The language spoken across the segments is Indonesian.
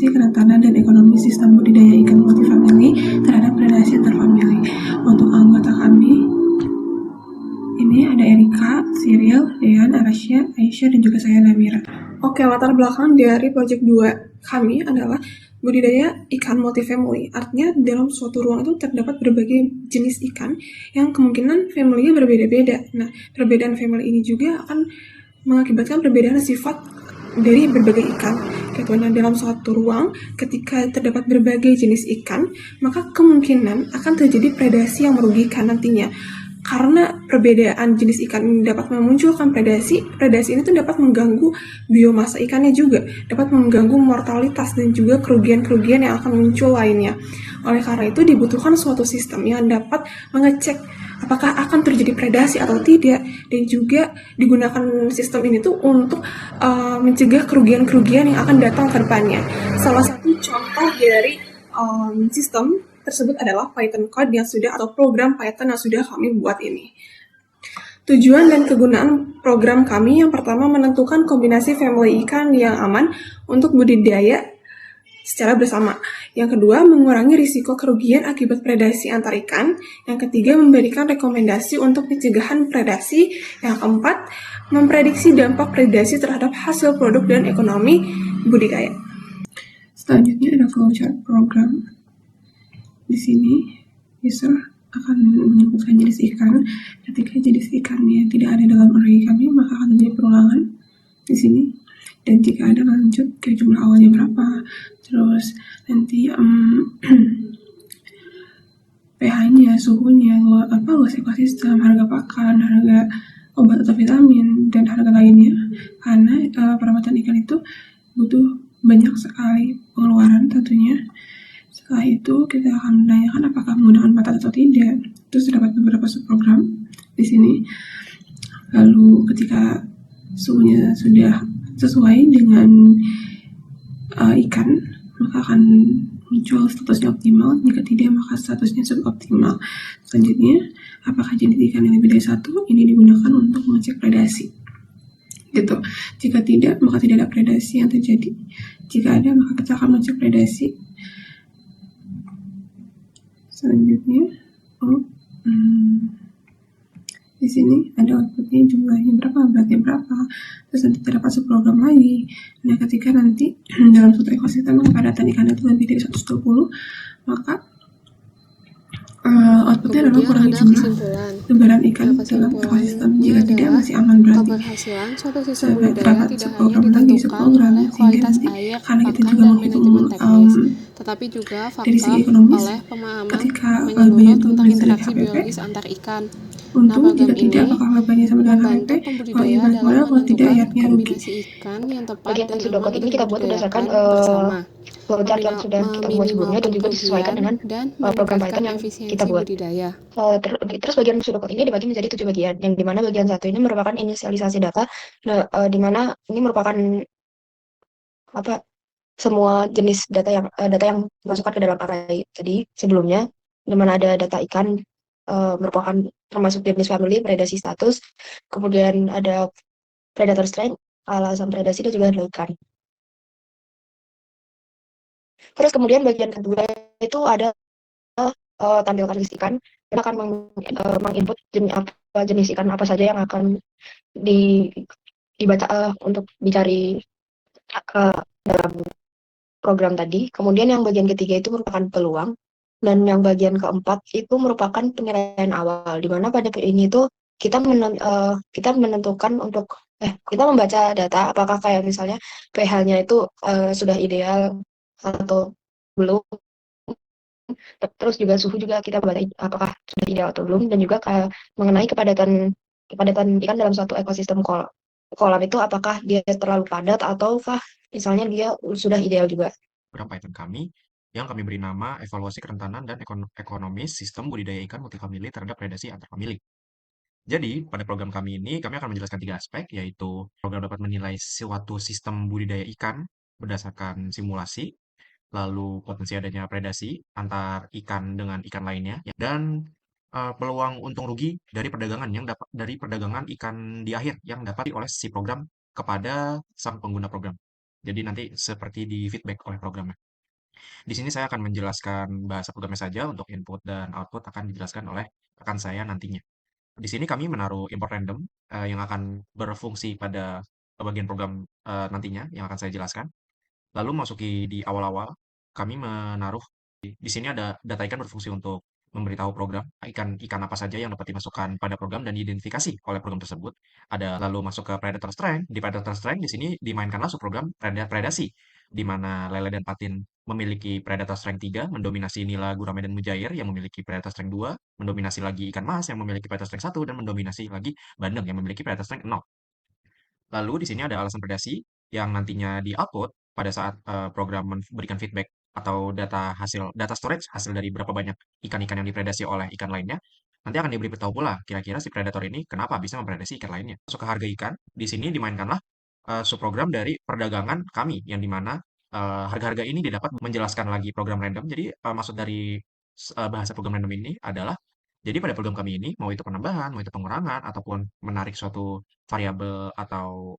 evaluasi kerentanan dan ekonomi sistem budidaya ikan multifamili terhadap predasi antar famili. Untuk anggota kami, ini ada Erika, Cyril, Dean, Arasya, Aisyah, dan juga saya Namira. Oke, latar belakang dari Project 2 kami adalah budidaya ikan multifamily. Artinya dalam suatu ruang itu terdapat berbagai jenis ikan yang kemungkinan family-nya berbeda-beda. Nah, perbedaan family ini juga akan mengakibatkan perbedaan sifat dari berbagai ikan. Gitu. Nah, dalam suatu ruang, ketika terdapat berbagai jenis ikan, maka kemungkinan akan terjadi predasi yang merugikan nantinya. Karena perbedaan jenis ikan ini dapat memunculkan predasi ini tuh dapat mengganggu biomasa ikannya juga, dapat mengganggu mortalitas dan juga kerugian-kerugian yang akan muncul lainnya. Oleh karena itu dibutuhkan suatu sistem yang dapat mengecek apakah akan terjadi predasi atau tidak, dan juga digunakan sistem ini tuh untuk mencegah kerugian-kerugian yang akan datang ke depannya. Salah satu contoh dari sistem tersebut adalah Python code yang sudah atau program Python yang sudah kami buat ini. Tujuan dan kegunaan program kami yang pertama menentukan kombinasi family ikan yang aman untuk budidaya secara bersama. Yang kedua, mengurangi risiko kerugian akibat predasi antar ikan. Yang ketiga, memberikan rekomendasi untuk pencegahan predasi. Yang keempat, memprediksi dampak predasi terhadap hasil produk dan ekonomi budidaya. Selanjutnya ada flowchart program. Di sini user akan menyebutkan jenis ikan. Ketika jenis ikannya tidak ada dalam array kami, maka akan terjadi perulangan di sini. Dan jika ada, lanjut ke jumlah awalnya berapa. Terus nanti pH-nya, suhunya, luas ekosistem, harga pakan, harga obat atau vitamin, dan harga lainnya. Karena perawatan ikan itu butuh banyak sekali pengeluaran tentunya. Setelah itu kita akan menanyakan apakah menggunakan patat atau tidak. Terus terdapat beberapa subprogram di sini. Lalu ketika suhunya sudah sesuai dengan ikan, maka akan muncul statusnya optimal. Jika tidak, maka statusnya suboptimal. Selanjutnya, apakah jenis ikan yang lebih dari satu ini digunakan untuk mengecek predasi. Gitu. Jika tidak, maka tidak ada predasi yang terjadi. Jika ada, maka kita akan mengecek predasi. Selanjutnya, di sini ada outputnya, jumlahnya berapa, beratnya berapa, terus nanti terdapat subprogram lagi. Nah, ketika nanti dalam suatu ekosistem kepadatan ikan itu lebih dari 120, maka outputnya adalah kurangi jumlah lebaran ikan dalam ekosistem. Jika tidak, masih aman berarti. Keberhasilan suatu sistem budidaya Terdapat tidak hanya subprogram lagi, ditentukan subprogram, oleh sehingga kualitas nanti air, karena kita pakan, juga dan menghitung manajemen teknis, tetapi juga dari segi faktor ekonomis, oleh pemahaman ketika menyeluruh labanya itu tentang lebih dari interaksi HPP, biologis antar ikan. untung. Program Jika tidak, ini apakah labanya sama dengan HPP? membantu Kalau pembudidaya iya baik dalam modal, kalau tidak menentukan ayatnya rugi. kombinasi ikan yang tepat Bagian dan Sudokot aman ini untuk kita buat berdasarkan dibudidayakan bersama, flowchart yang sudah kita buat sebelumnya dan juga disesuaikan dengan dan program meningkatkan Python yang kita efisiensi buat. budidaya. Terus bagian Sudokot ini dibagi menjadi 7 bagian, yang dimana bagian satu ini merupakan inisialisasi data, dimana ini merupakan semua jenis data yang dimasukkan ke dalam array tadi sebelumnya, dimana ada data ikan merupakan termasuk jenis family, predasi status, kemudian ada predator strength, alasan predasi, dan juga handle ikan. Terus kemudian bagian kedua itu ada tampilkan list ikan. Kita akan menginput jenis ikan apa saja yang akan dibaca untuk dicari dalam program tadi. Kemudian yang bagian ketiga itu merupakan peluang, dan yang bagian keempat itu merupakan penilaian awal, di mana pada ini itu kita menentukan untuk kita membaca data apakah kayak misalnya pH-nya itu sudah ideal atau belum. Terus juga suhu juga kita baca apakah sudah ideal atau belum, dan juga mengenai kepadatan ikan dalam suatu ekosistem kolam itu apakah dia terlalu padat ataukah misalnya dia sudah ideal juga. Program Python kami yang kami beri nama evaluasi kerentanan dan ekonomis sistem budidaya ikan multifamili terhadap predasi antar famili. Jadi, pada program kami ini, kami akan menjelaskan 3 aspek, yaitu program dapat menilai suatu sistem budidaya ikan berdasarkan simulasi, lalu potensi adanya predasi antar ikan dengan ikan lainnya, dan peluang untung rugi dari perdagangan ikan di akhir yang dapat oleh si program kepada sang pengguna program. Jadi nanti seperti di feedback oleh programnya. Di sini saya akan menjelaskan bahasa programnya saja, untuk input dan output akan dijelaskan oleh rekan saya nantinya. Di sini kami menaruh import random yang akan berfungsi pada bagian program nantinya yang akan saya jelaskan. Lalu masuki di awal-awal, kami menaruh di sini ada data ikan berfungsi untuk memberitahu program ikan apa saja yang dapat dimasukkan pada program dan diidentifikasi oleh program tersebut. Ada lalu masuk ke predator strength. Di predator strength di sini dimainkanlah subprogram predasi, di mana lele dan patin memiliki predator strength 3, mendominasi nila, gurame, dan mujair yang memiliki predator strength 2, mendominasi lagi ikan mas yang memiliki predator strength 1, dan mendominasi lagi bandeng yang memiliki predator strength 0. Lalu di sini ada alasan predasi yang nantinya di-output pada saat program memberikan feedback atau data storage hasil dari berapa banyak ikan-ikan yang dipredasi oleh ikan lainnya. Nanti akan diberitahu pula kira-kira si predator ini kenapa bisa mempredasi ikan lainnya. Masuk ke harga ikan, di sini dimainkanlah subprogram dari perdagangan kami yang dimana harga-harga ini didapat menjelaskan lagi program random. Jadi maksud dari bahasa program random ini adalah jadi pada program kami ini, mau itu penambahan, mau itu pengurangan, ataupun menarik suatu variabel atau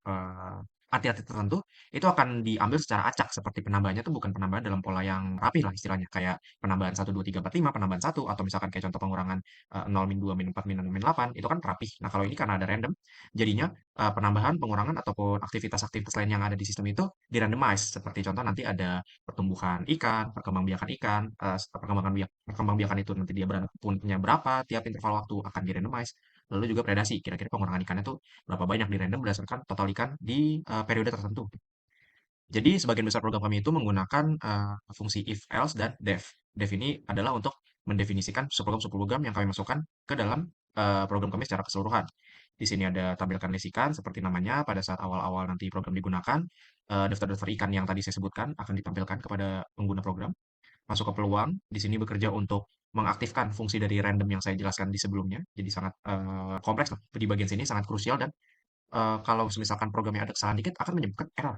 arti-arti tertentu, itu akan diambil secara acak, seperti penambahannya itu bukan penambahan dalam pola yang rapi lah istilahnya, kayak penambahan 1, 2, 3, 4, 5, penambahan 1, atau misalkan kayak contoh pengurangan 0, min 2, min 4, min 6, min 8, itu kan rapih. Nah, kalau ini karena ada random, jadinya penambahan, pengurangan, ataupun aktivitas-aktivitas lain yang ada di sistem itu di-randomize. Seperti contoh nanti ada pertumbuhan ikan, perkembangbiakan ikan, perkembangbiakan itu nanti dia punya berapa tiap interval waktu akan di-randomize. Lalu juga predasi, kira-kira pengurangan ikannya tuh berapa banyak di random berdasarkan total ikan di periode tertentu. Jadi sebagian besar program kami itu menggunakan fungsi if, else, dan def. Def ini adalah untuk mendefinisikan subprogram-subprogram yang kami masukkan ke dalam program kami secara keseluruhan. Di sini ada tampilkan list ikan seperti namanya pada saat awal-awal nanti program digunakan. Daftar-daftar ikan yang tadi saya sebutkan akan ditampilkan kepada pengguna program. Masuk ke peluang, di sini bekerja untuk mengaktifkan fungsi dari random yang saya jelaskan di sebelumnya. Jadi sangat kompleks lah. Di bagian sini sangat krusial dan kalau misalkan programnya ada kesalahan dikit akan menyebabkan error.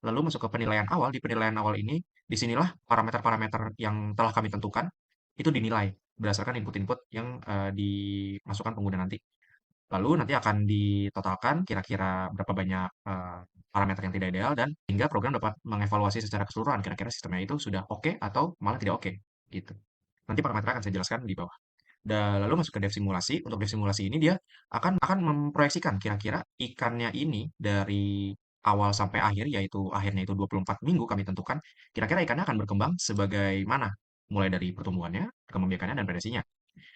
Lalu masuk ke penilaian awal. Di penilaian awal ini, disinilah parameter-parameter yang telah kami tentukan itu dinilai berdasarkan input-input yang dimasukkan pengguna nanti. Lalu nanti akan ditotalkan kira-kira berapa banyak parameter yang tidak ideal dan hingga program dapat mengevaluasi secara keseluruhan kira-kira sistemnya itu sudah oke atau malah tidak oke gitu. Nanti parameternya akan saya jelaskan di bawah. Dan lalu masuk ke dev simulasi. Untuk dev simulasi ini dia akan memproyeksikan kira-kira ikannya ini dari awal sampai akhir, yaitu akhirnya itu 24 minggu kami tentukan, kira-kira ikannya akan berkembang sebagaimana, mulai dari pertumbuhannya, perkembangbiakannya, dan predasinya.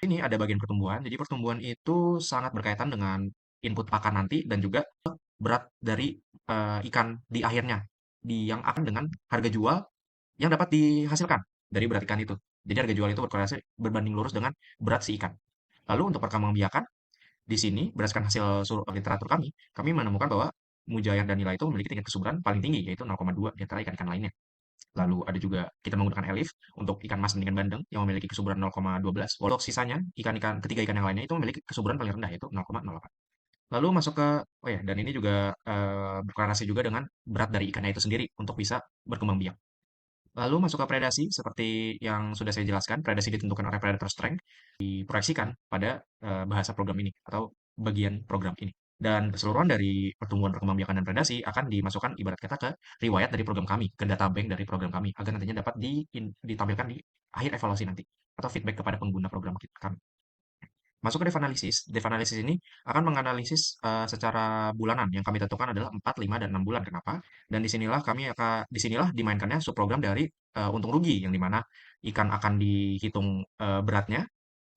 Ini ada bagian pertumbuhan, jadi pertumbuhan itu sangat berkaitan dengan input pakan nanti dan juga berat dari ikan di akhirnya, yang akan dengan harga jual yang dapat dihasilkan dari berat ikan itu. Jadi harga jual itu berkorelasi berbanding lurus dengan berat si ikan. Lalu untuk perkembangbiakan, di sini berdasarkan hasil literatur kami menemukan bahwa mujair dan nila itu memiliki tingkat kesuburan paling tinggi, yaitu 0,2 di antara ikan-ikan lainnya. Lalu ada juga kita menggunakan elif untuk ikan mas dan ikan bandeng yang memiliki kesuburan 0,12. Walau sisanya ketiga ikan yang lainnya itu memiliki kesuburan paling rendah yaitu 0,08. Lalu masuk ke oh ya, dan ini juga berkorelasi juga dengan berat dari ikannya itu sendiri untuk bisa berkembang biak. Lalu masuk ke predasi seperti yang sudah saya jelaskan, predasi ditentukan oleh predator strength, diproyeksikan pada bahasa program ini atau bagian program ini. Dan keseluruhan dari pertumbuhan, perkembangbiakan, dan predasi akan dimasukkan ibarat kata ke riwayat dari program kami, ke data bank dari program kami, agar nantinya dapat ditampilkan di akhir evaluasi nanti, atau feedback kepada pengguna program kami. Masuk ke dev analisis. Dev analisis ini akan menganalisis secara bulanan. Yang kami tentukan adalah 4, 5, dan 6 bulan. Kenapa? Dan disinilah dimainkannya subprogram dari untung rugi, yang dimana ikan akan dihitung beratnya,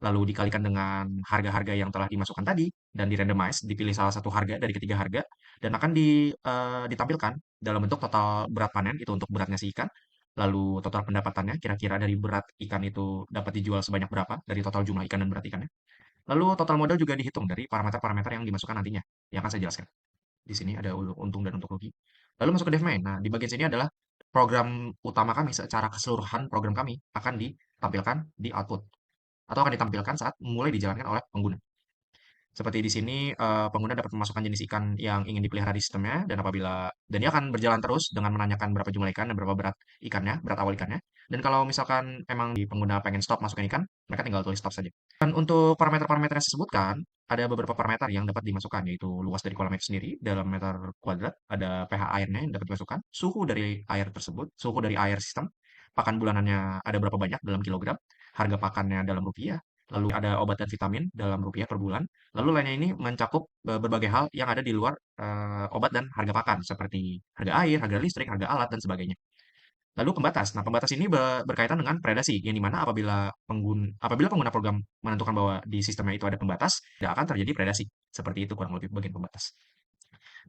lalu dikalikan dengan harga-harga yang telah dimasukkan tadi, dan di-randomize, dipilih salah satu harga dari ketiga harga, dan akan ditampilkan dalam bentuk total berat panen, itu untuk beratnya si ikan, lalu total pendapatannya, kira-kira dari berat ikan itu dapat dijual sebanyak berapa, dari total jumlah ikan dan berat ikannya. Lalu total modal juga dihitung dari parameter-parameter yang dimasukkan nantinya, yang akan saya jelaskan. Di sini ada untung dan untung rugi. Lalu masuk ke dev main. Nah, di bagian sini adalah program utama kami secara keseluruhan program kami akan ditampilkan di output atau akan ditampilkan saat mulai dijalankan oleh pengguna. Seperti di sini, pengguna dapat memasukkan jenis ikan yang ingin dipelihara di sistemnya, dan dia akan berjalan terus dengan menanyakan berapa jumlah ikan dan berapa berat ikannya, berat awal ikannya. Dan kalau misalkan emang pengguna pengen stop masukin ikan, mereka tinggal tulis stop saja. Dan untuk parameter-parameter yang saya sebutkan, ada beberapa parameter yang dapat dimasukkan, yaitu luas dari kolam itu sendiri dalam meter kuadrat, ada pH airnya yang dapat dimasukkan, suhu dari air tersebut, suhu dari air sistem, pakan bulanannya ada berapa banyak dalam kilogram, harga pakannya dalam rupiah, lalu ada obat dan vitamin dalam rupiah per bulan. Lalu lainnya ini mencakup berbagai hal yang ada di luar obat dan harga pakan, seperti harga air, harga listrik, harga alat, dan sebagainya. Lalu pembatas. Nah, pembatas ini berkaitan dengan predasi, yang dimana apabila pengguna program menentukan bahwa di sistemnya itu ada pembatas, tidak akan terjadi predasi. Seperti itu kurang lebih bagian pembatas.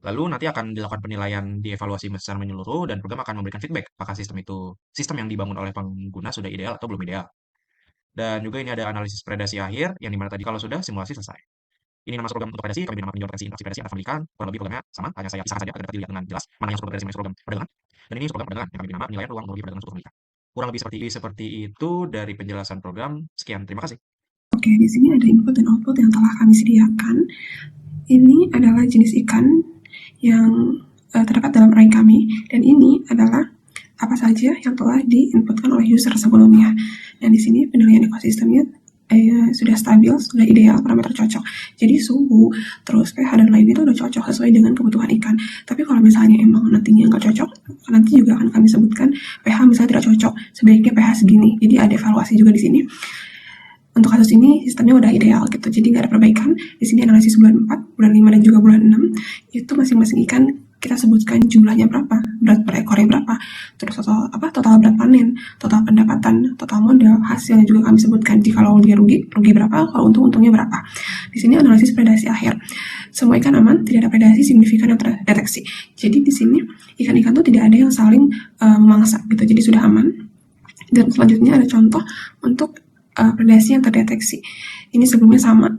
Lalu nanti akan dilakukan penilaian dievaluasi secara menyeluruh dan program akan memberikan feedback apakah sistem yang dibangun oleh pengguna sudah ideal atau belum ideal. Dan juga ini ada analisis predasi akhir yang dimana tadi kalau sudah simulasi selesai. Ini nama program untuk predasi, kami beri nama peninjauan predasi, interaksi predasi, antar pendidikan, kurang lebih programnya sama, hanya saya pisahkan saja agar dapat dilihat dengan jelas mana yang program predasi, mana yang program perdagangan. Dan ini program perdagangan yang kami beri nama penilaian ruang teknologi perdagangan suatu pendidikan. Kurang lebih seperti itu dari penjelasan program. Sekian, terima kasih. Oke, di sini ada input dan output yang telah kami sediakan. Ini adalah jenis ikan yang terdapat dalam array kami, dan ini adalah apa saja yang telah diinputkan oleh user sebelumnya. Dan di sini penilaian ekosistemnya sudah stabil, sudah ideal, parameter cocok. Jadi suhu, terus pH dan lainnya itu udah cocok sesuai dengan kebutuhan ikan. Tapi kalau misalnya emang nantinya nggak cocok, nanti juga akan kami sebutkan pH misalnya tidak cocok, sebaiknya pH segini. Jadi ada evaluasi juga di sini. Untuk kasus ini sistemnya udah ideal gitu, jadi nggak ada perbaikan. Di sini analisis bulan 4, bulan 5, dan juga bulan 6, itu masing-masing ikan kita sebutkan jumlahnya berapa, berat per ekornya berapa, terus total berat panen, total pendapatan, total modal, hasilnya juga kami sebutkan. Jika kalau dia rugi berapa, kalau untungnya berapa. Di sini analisis predasi akhir. Semua ikan aman, tidak ada predasi signifikan yang terdeteksi. Jadi di sini ikan-ikan tuh tidak ada yang saling memangsa gitu, jadi sudah aman. Dan selanjutnya ada contoh untuk predasi yang terdeteksi. Ini sebelumnya sama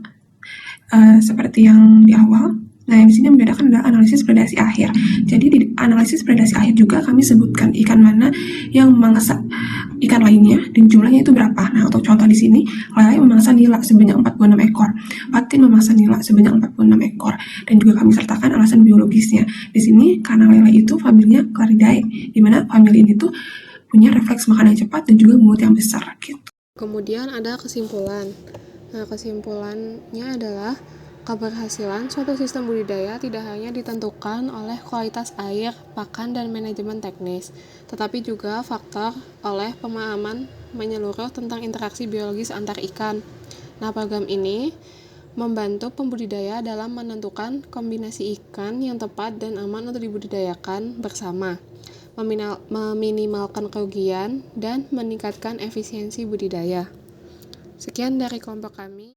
seperti yang di awal. Nah, yang di sini membedakan adalah analisis predasi akhir. Jadi di analisis predasi akhir juga kami sebutkan ikan mana yang memangsa ikan lainnya dan jumlahnya itu berapa. Nah, untuk contoh di sini, lele memangsa nila sebanyak 46 ekor, patin memangsa nila sebanyak 46 ekor, dan juga kami sertakan alasan biologisnya. Di sini karena lele itu familinya Claridae, di mana famili ini tuh punya refleks makan yang cepat dan juga mulut yang besar gitu. Kemudian ada kesimpulan. Nah, kesimpulannya adalah keberhasilan suatu sistem budidaya tidak hanya ditentukan oleh kualitas air, pakan, dan manajemen teknis, tetapi juga faktor oleh pemahaman menyeluruh tentang interaksi biologis antar ikan. Nah, program ini membantu pembudidaya dalam menentukan kombinasi ikan yang tepat dan aman untuk dibudidayakan bersama, meminimalkan kerugian, dan meningkatkan efisiensi budidaya. Sekian dari kelompok kami.